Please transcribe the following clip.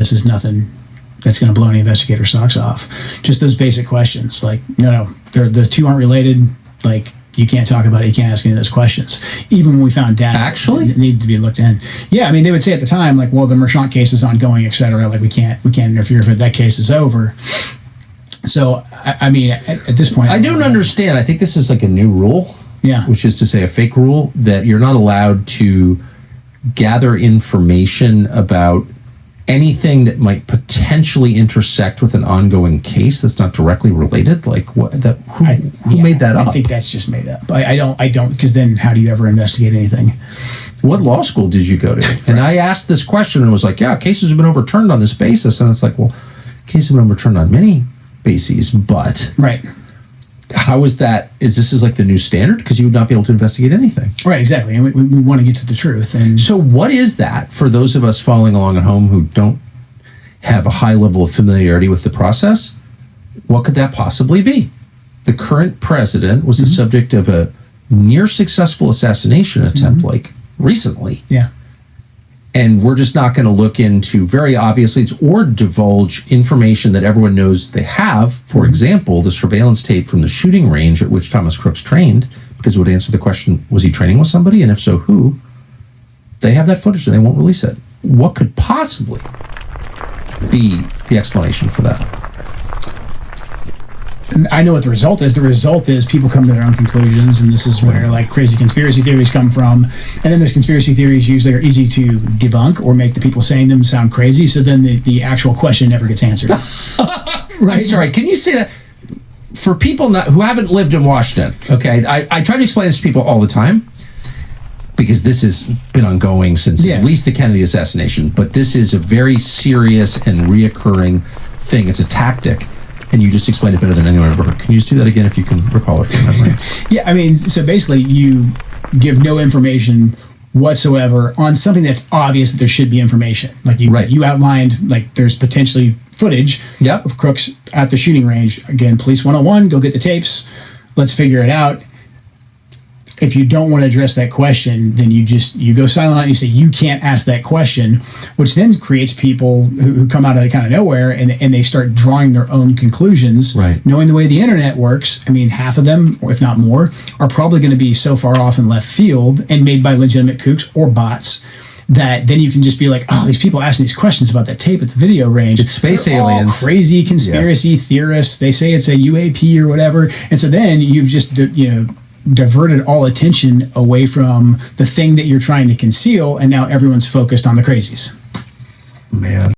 this is nothing that's going to blow any investigator socks off. Just those basic questions, like, no, the two aren't related. Like, you can't talk about it. You can't ask any of those questions. Even when we found data that needed to be looked in. Yeah, I mean, they would say at the time, like, well, the Merchant case is ongoing, et cetera. Like, we can't interfere if that case is over. So, I mean, at this point, I don't understand. I think this is like a new rule. Yeah. Which is to say, a fake rule that you're not allowed to gather information about anything that might potentially intersect with an ongoing case that's not directly related. Like, what? Who made that up? I think that's just made up. I don't, because then how do you ever investigate anything? What law school did you go to? Right. And I asked this question and was like, yeah, cases have been overturned on this basis. And it's like, well, cases have been overturned on many bases, but right. How is that? Is this like the new standard? Because you would not be able to investigate anything. Right, exactly. And we want to get to the truth. And so what is that for those of us following along at home who don't have a high level of familiarity with the process? What could that possibly be? The current president was the subject of a near successful assassination attempt, like recently. Yeah. And we're just not going to look into very obviously or divulge information that everyone knows they have. For example, the surveillance tape from the shooting range at which Thomas Crooks trained, because it would answer the question, was he training with somebody? And if so, who? They have that footage and they won't release it. What could possibly be the explanation for that? I know what the result is. The result is people come to their own conclusions, and this is where like crazy conspiracy theories come from. And then those conspiracy theories usually are easy to debunk or make the people saying them sound crazy. So then the actual question never gets answered. Right. I'm sorry. Can you say that for people who haven't lived in Washington? Okay, I try to explain this to people all the time because this has been ongoing since at least the Kennedy assassination. But this is a very serious and reoccurring thing. It's a tactic. And you just explained it better than anyone ever heard. Can you just do that again if you can recall it from memory? Yeah, I mean, so basically you give no information whatsoever on something that's obvious that there should be information. Like you outlined, like there's potentially footage of Crooks at the shooting range. Again, Police 101, go get the tapes. Let's figure it out. If you don't want to address that question, then you go silent on it and you say you can't ask that question, which then creates people who come out of kind of nowhere and they start drawing their own conclusions. Right. Knowing the way the internet works, I mean, half of them, or if not more, are probably going to be so far off in left field and made by legitimate kooks or bots that then you can just be like, oh, these people asking these questions about that tape at the video range. It's space aliens. Crazy conspiracy theorists. They say it's a UAP or whatever. And so then you've just, diverted all attention away from the thing that you're trying to conceal, and now everyone's focused on the crazies. Man.